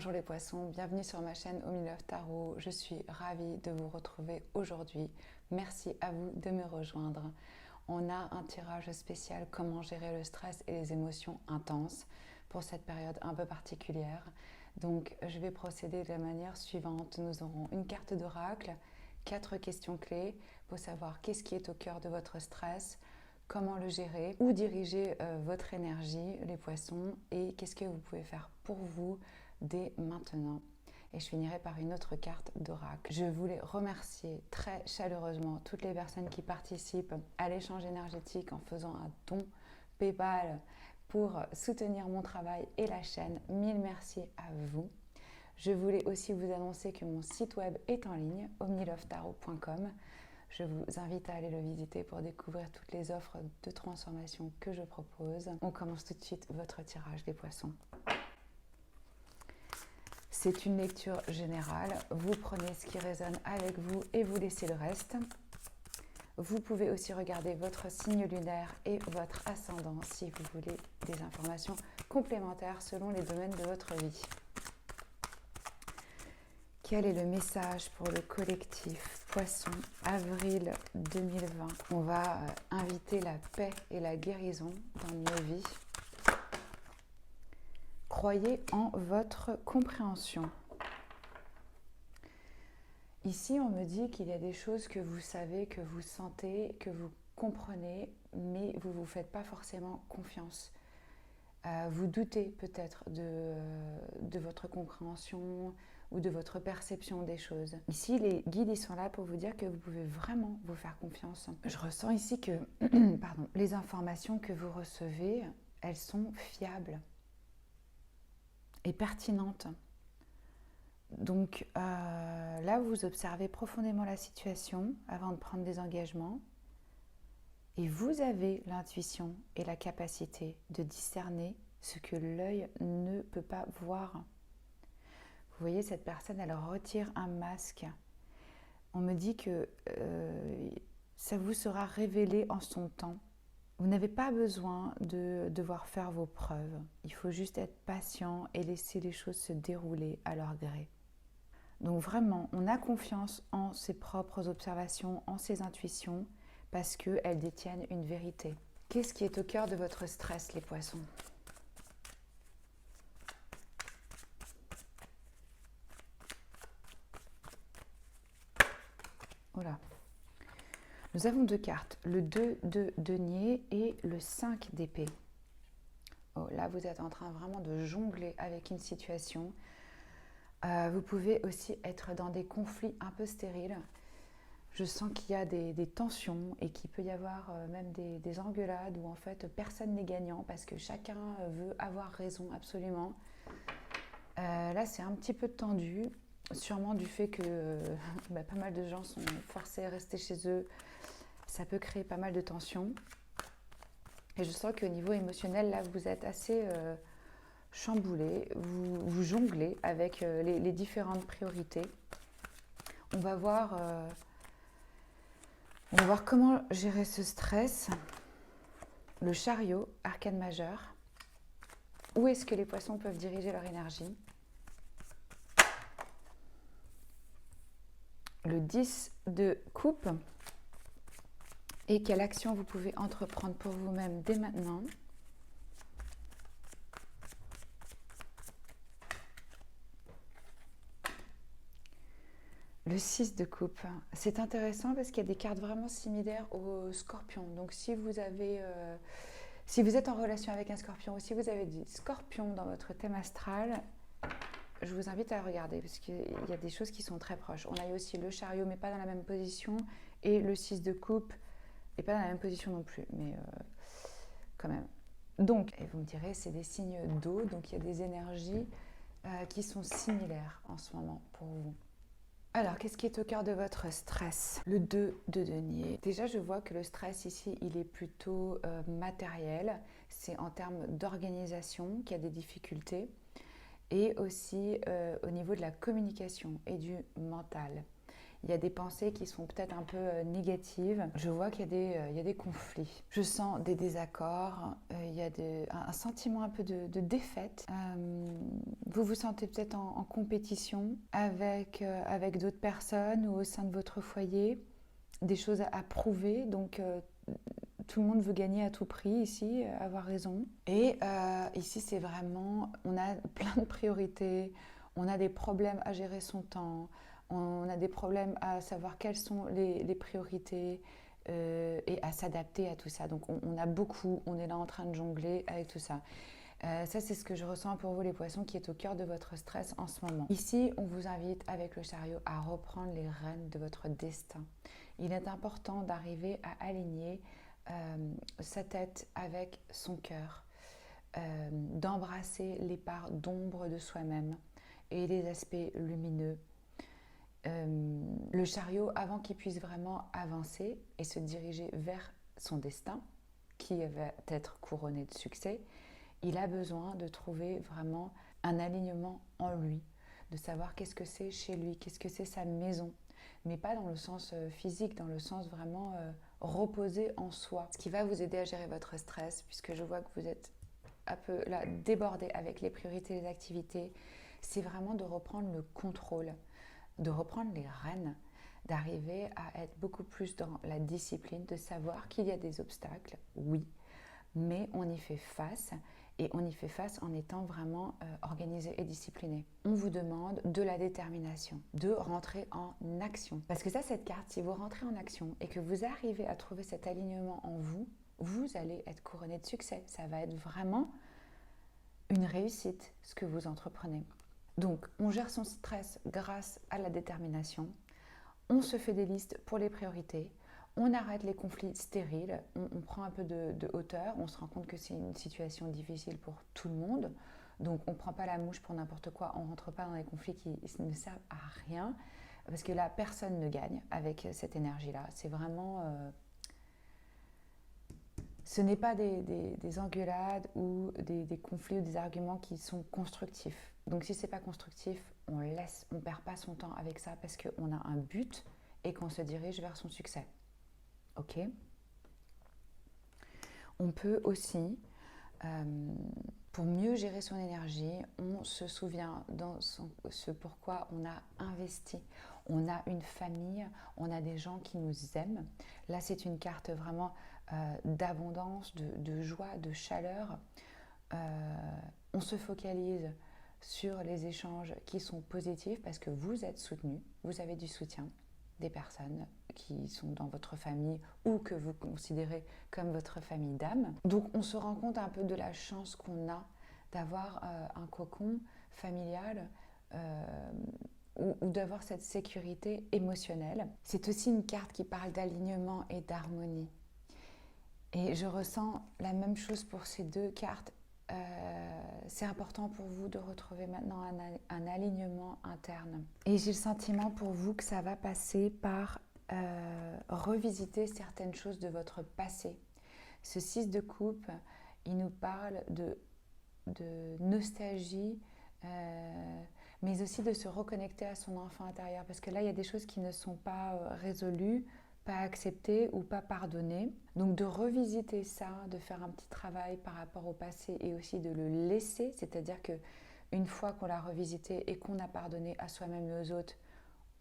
Bonjour les poissons, bienvenue sur ma chaîne Au Mille Love Tarot. Je suis ravie de vous retrouver aujourd'hui. Merci à vous de me rejoindre. On a un tirage spécial comment gérer le stress et les émotions intenses pour cette période un peu particulière. Donc je vais procéder de la manière suivante. Nous aurons une carte d'oracle, 4 questions clés pour savoir qu'est-ce qui est au cœur de votre stress, comment le gérer, où diriger votre énergie, les poissons, et qu'est-ce que vous pouvez faire pour vous dès maintenant. Et je finirai par une autre carte d'oracle. Je voulais remercier très chaleureusement toutes les personnes qui participent à l'échange énergétique en faisant un don PayPal pour soutenir mon travail et la chaîne. Mille merci à vous. Je voulais aussi vous annoncer que mon site web est en ligne, omnilovetarot.com. Je vous invite à aller le visiter pour découvrir toutes les offres de transformation que je propose. On commence tout de suite votre tirage des poissons. C'est une lecture générale. Vous prenez ce qui résonne avec vous et vous laissez le reste. Vous pouvez aussi regarder votre signe lunaire et votre ascendant si vous voulez des informations complémentaires selon les domaines de votre vie. Quel est le message pour le collectif Poisson, avril 2020? On va inviter la paix et la guérison dans nos vies. Croyez en votre compréhension. Ici, on me dit qu'il y a des choses que vous savez, que vous sentez, que vous comprenez, mais vous ne vous faites pas forcément confiance. Vous doutez peut-être de votre compréhension ou de votre perception des choses. Ici, les guides ils sont là pour vous dire que vous pouvez vraiment vous faire confiance. Je ressens ici que les informations que vous recevez, elles sont fiables et pertinentes. Donc là, vous observez profondément la situation avant de prendre des engagements. Et vous avez l'intuition et la capacité de discerner ce que l'œil ne peut pas voir. Vous voyez, cette personne, elle retire un masque. On me dit que ça vous sera révélé en son temps. Vous n'avez pas besoin de devoir faire vos preuves. Il faut juste être patient et laisser les choses se dérouler à leur gré. Donc vraiment, on a confiance en ses propres observations, en ses intuitions, parce qu'elles détiennent une vérité. Qu'est-ce qui est au cœur de votre stress, les poissons? Voilà. Nous avons 2 cartes, le 2 de denier et le 5 d'épée. Oh, là, vous êtes en train vraiment de jongler avec une situation. Vous pouvez aussi être dans des conflits un peu stériles. Je sens qu'il y a des tensions et qu'il peut y avoir même des engueulades où en fait personne n'est gagnant parce que chacun veut avoir raison absolument. Là, c'est un petit peu tendu, sûrement du fait que pas mal de gens sont forcés à rester chez eux. Ça peut créer pas mal de tensions. Et je sens qu'au niveau émotionnel, là, vous êtes assez chamboulé. Vous jonglez avec les différentes priorités. On va voir comment gérer ce stress. Le chariot, arcane majeur. Où est-ce que les poissons peuvent diriger leur énergie? Le 10 de coupe. Et quelle action vous pouvez entreprendre pour vous-même dès maintenant? Le 6 de coupe. C'est intéressant parce qu'il y a des cartes vraiment similaires au scorpion. Donc si vous êtes en relation avec un scorpion ou si vous avez des scorpions dans votre thème astral, je vous invite à regarder parce qu'il y a des choses qui sont très proches. On a eu aussi le chariot mais pas dans la même position et le 6 de coupe et pas dans la même position non plus, mais quand même. Donc, et vous me direz, c'est des signes d'eau, donc il y a des énergies qui sont similaires en ce moment pour vous. Alors, qu'est-ce qui est au cœur de votre stress? Le 2 de denier. Déjà, je vois que le stress ici, il est plutôt matériel. C'est en termes d'organisation qu'il y a des difficultés. Et aussi au niveau de la communication et du mental. il y a des pensées qui sont peut-être un peu négatives. Je vois qu'il y a des conflits. Je sens des désaccords, il y a un sentiment un peu de défaite. Vous vous sentez peut-être en compétition avec d'autres personnes ou au sein de votre foyer, des choses à prouver, donc tout le monde veut gagner à tout prix ici, avoir raison. Et ici, c'est vraiment, on a plein de priorités, on a des problèmes à gérer son temps, on a des problèmes à savoir quelles sont les priorités et à s'adapter à tout ça. Donc on a beaucoup, on est là en train de jongler avec tout ça. Ça, c'est ce que je ressens pour vous, les poissons, qui est au cœur de votre stress en ce moment. Ici, on vous invite avec le chariot à reprendre les rênes de votre destin. Il est important d'arriver à aligner sa tête avec son cœur, d'embrasser les parts d'ombre de soi-même et les aspects lumineux. Le chariot, avant qu'il puisse vraiment avancer et se diriger vers son destin, qui va être couronné de succès, il a besoin de trouver vraiment un alignement en lui, de savoir qu'est-ce que c'est chez lui, qu'est-ce que c'est sa maison, mais pas dans le sens physique, dans le sens vraiment reposer en soi. Ce qui va vous aider à gérer votre stress, puisque je vois que vous êtes un peu là débordé avec les priorités et les activités, c'est vraiment de reprendre le contrôle, de reprendre les rênes, d'arriver à être beaucoup plus dans la discipline, de savoir qu'il y a des obstacles, oui, mais on y fait face. Et on y fait face en étant vraiment organisé et discipliné. On vous demande de la détermination, de rentrer en action. Parce que ça, cette carte, si vous rentrez en action et que vous arrivez à trouver cet alignement en vous, vous allez être couronné de succès. Ça va être vraiment une réussite, ce que vous entreprenez. Donc, on gère son stress grâce à la détermination. On se fait des listes pour les priorités. On arrête les conflits stériles, on prend un peu de hauteur, on se rend compte que c'est une situation difficile pour tout le monde. Donc on ne prend pas la mouche pour n'importe quoi, on ne rentre pas dans des conflits qui ne servent à rien. Parce que là, personne ne gagne avec cette énergie-là. C'est vraiment... ce n'est pas des engueulades ou des conflits ou des arguments qui sont constructifs. Donc si ce n'est pas constructif, on laisse, on ne perd pas son temps avec ça parce qu'on a un but et qu'on se dirige vers son succès. Ok. On peut aussi, pour mieux gérer son énergie, on se souvient dans ce pourquoi on a investi. On a une famille, on a des gens qui nous aiment. Là, c'est une carte vraiment d'abondance, de joie, de chaleur. On se focalise sur les échanges qui sont positifs parce que vous êtes soutenu, vous avez du soutien des personnes qui sont dans votre famille ou que vous considérez comme votre famille d'âme. Donc on se rend compte un peu de la chance qu'on a d'avoir un cocon familial ou d'avoir cette sécurité émotionnelle. C'est aussi une carte qui parle d'alignement et d'harmonie. Et je ressens la même chose pour ces deux cartes. C'est important pour vous de retrouver maintenant un alignement interne. Et j'ai le sentiment pour vous que ça va passer par revisiter certaines choses de votre passé. Ce 6 de coupe, il nous parle de nostalgie, mais aussi de se reconnecter à son enfant intérieur. Parce que là, il y a des choses qui ne sont pas résolues, pas acceptées ou pas pardonnées. Donc de revisiter ça, de faire un petit travail par rapport au passé et aussi de le laisser, c'est-à-dire que une fois qu'on l'a revisité et qu'on a pardonné à soi-même et aux autres,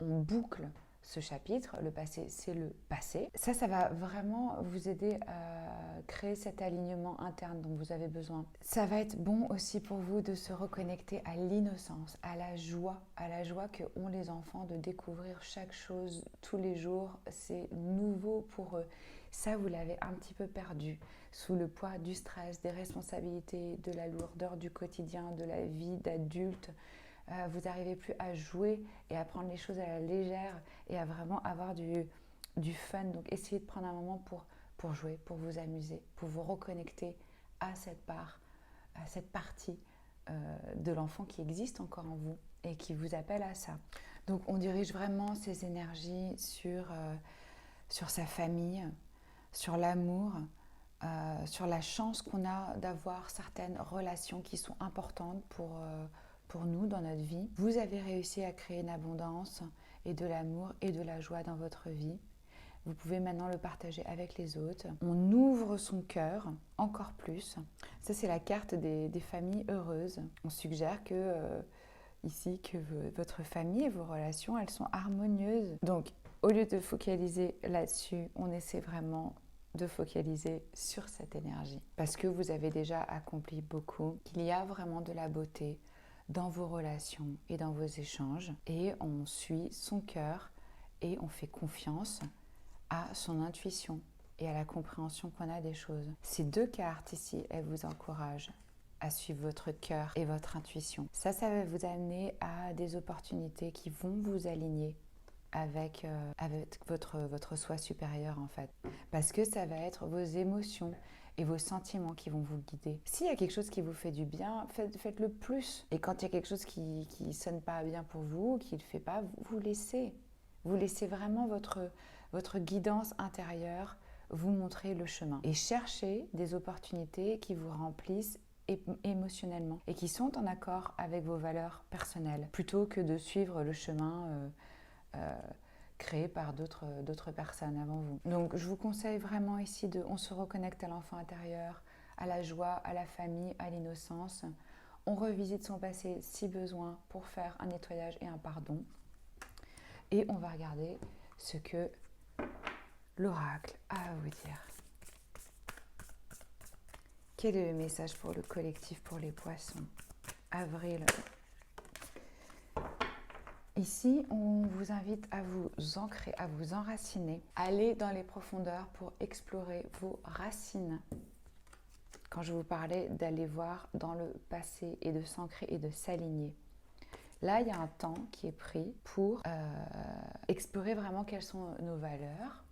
on boucle ce chapitre. Le passé, c'est le passé. Ça va vraiment vous aider à créer cet alignement interne dont vous avez besoin. Ça va être bon aussi pour vous de se reconnecter à l'innocence, à la joie qu'ont les enfants de découvrir chaque chose tous les jours. C'est nouveau pour eux. Ça, vous l'avez un petit peu perdu sous le poids du stress, des responsabilités, de la lourdeur du quotidien, de la vie d'adulte. Vous n'arrivez plus à jouer et à prendre les choses à la légère et à vraiment avoir du fun. Donc essayez de prendre un moment pour jouer, pour vous amuser, pour vous reconnecter à cette part, à cette partie de l'enfant qui existe encore en vous et qui vous appelle à ça. Donc on dirige vraiment ses énergies sur sa famille, sur l'amour, sur la chance qu'on a d'avoir certaines relations qui sont importantes pour nous dans notre vie. Vous avez réussi à créer une abondance et de l'amour et de la joie dans votre vie. Vous pouvez maintenant le partager avec les autres. On ouvre son cœur encore plus. Ça, c'est la carte des familles heureuses. On suggère que ici, que votre famille et vos relations, elles sont harmonieuses. Donc, au lieu de focaliser là-dessus, on essaie vraiment de focaliser sur cette énergie. Parce que vous avez déjà accompli beaucoup, qu'il y a vraiment de la beauté dans vos relations et dans vos échanges. Et on suit son cœur et on fait confiance à son intuition et à la compréhension qu'on a des choses. Ces deux cartes ici, elles vous encouragent à suivre votre cœur et votre intuition. Ça va vous amener à des opportunités qui vont vous aligner avec votre soi supérieur en fait. Parce que ça va être vos émotions et vos sentiments qui vont vous guider. S'il y a quelque chose qui vous fait du bien, faites-le plus. Et quand il y a quelque chose qui ne sonne pas bien pour vous, qui ne le fait pas, vous laissez. Vous laissez vraiment votre guidance intérieure vous montrer le chemin. Et cherchez des opportunités qui vous remplissent émotionnellement et qui sont en accord avec vos valeurs personnelles, plutôt que de suivre le chemin créé par d'autres personnes avant vous. Donc je vous conseille vraiment ici on se reconnecte à l'enfant intérieur, à la joie, à la famille, à l'innocence. On revisite son passé si besoin pour faire un nettoyage et un pardon. Et on va regarder ce que l'oracle a à vous dire. Quel est le message pour le collectif, pour les poissons? Avril. Ici, on vous invite à vous ancrer, à vous enraciner. Allez dans les profondeurs pour explorer vos racines. Quand je vous parlais d'aller voir dans le passé et de s'ancrer et de s'aligner. Là, il y a un temps qui est pris pour explorer vraiment quelles sont nos valeurs,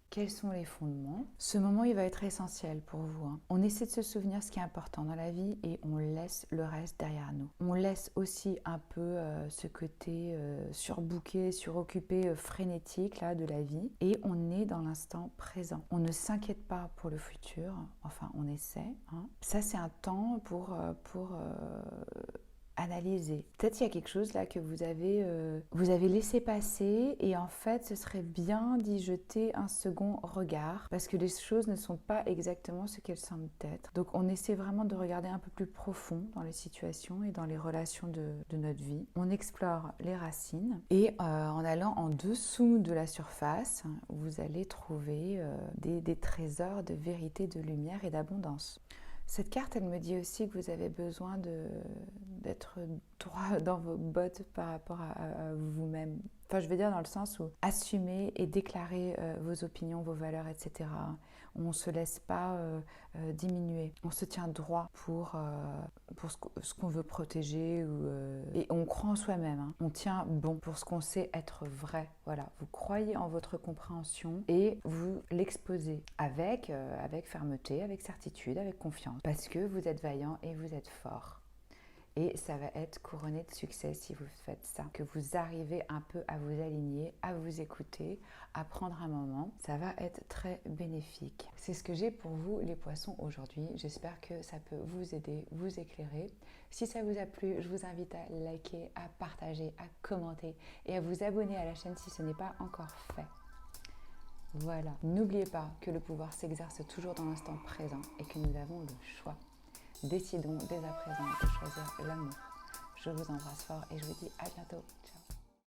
quels sont les fondements. Ce moment, il va être essentiel pour vous. Hein. On essaie de se souvenir ce qui est important dans la vie et on laisse le reste derrière nous. On laisse aussi un peu ce côté surbooké, suroccupé, frénétique là, de la vie et on est dans l'instant présent. On ne s'inquiète pas pour le futur, enfin on essaie. Hein. Ça, c'est un temps pour analyser. Peut-être il y a quelque chose là que vous avez laissé passer et en fait ce serait bien d'y jeter un second regard parce que les choses ne sont pas exactement ce qu'elles semblent être. Donc on essaie vraiment de regarder un peu plus profond dans les situations et dans les relations de notre vie. On explore les racines et en allant en dessous de la surface, vous allez trouver des trésors de vérité, de lumière et d'abondance. Cette carte, elle me dit aussi que vous avez besoin d'être droit dans vos bottes par rapport à vous-même. Enfin, je veux dire dans le sens où assumer et déclarer vos opinions, vos valeurs, etc. On ne se laisse pas diminuer. On se tient droit pour ce qu'on veut protéger. Et on croit en soi-même. Hein. On tient bon pour ce qu'on sait être vrai. Voilà. Vous croyez en votre compréhension et vous l'exposez avec fermeté, avec certitude, avec confiance. Parce que vous êtes vaillant et vous êtes fort. Et ça va être couronné de succès si vous faites ça. Que vous arrivez un peu à vous aligner, à vous écouter, à prendre un moment. Ça va être très bénéfique. C'est ce que j'ai pour vous les poissons aujourd'hui. J'espère que ça peut vous aider, vous éclairer. Si ça vous a plu, je vous invite à liker, à partager, à commenter et à vous abonner à la chaîne si ce n'est pas encore fait. Voilà. N'oubliez pas que le pouvoir s'exerce toujours dans l'instant présent et que nous avons le choix. Décidons dès à présent de choisir l'amour. Je vous embrasse fort et je vous dis à bientôt. Ciao.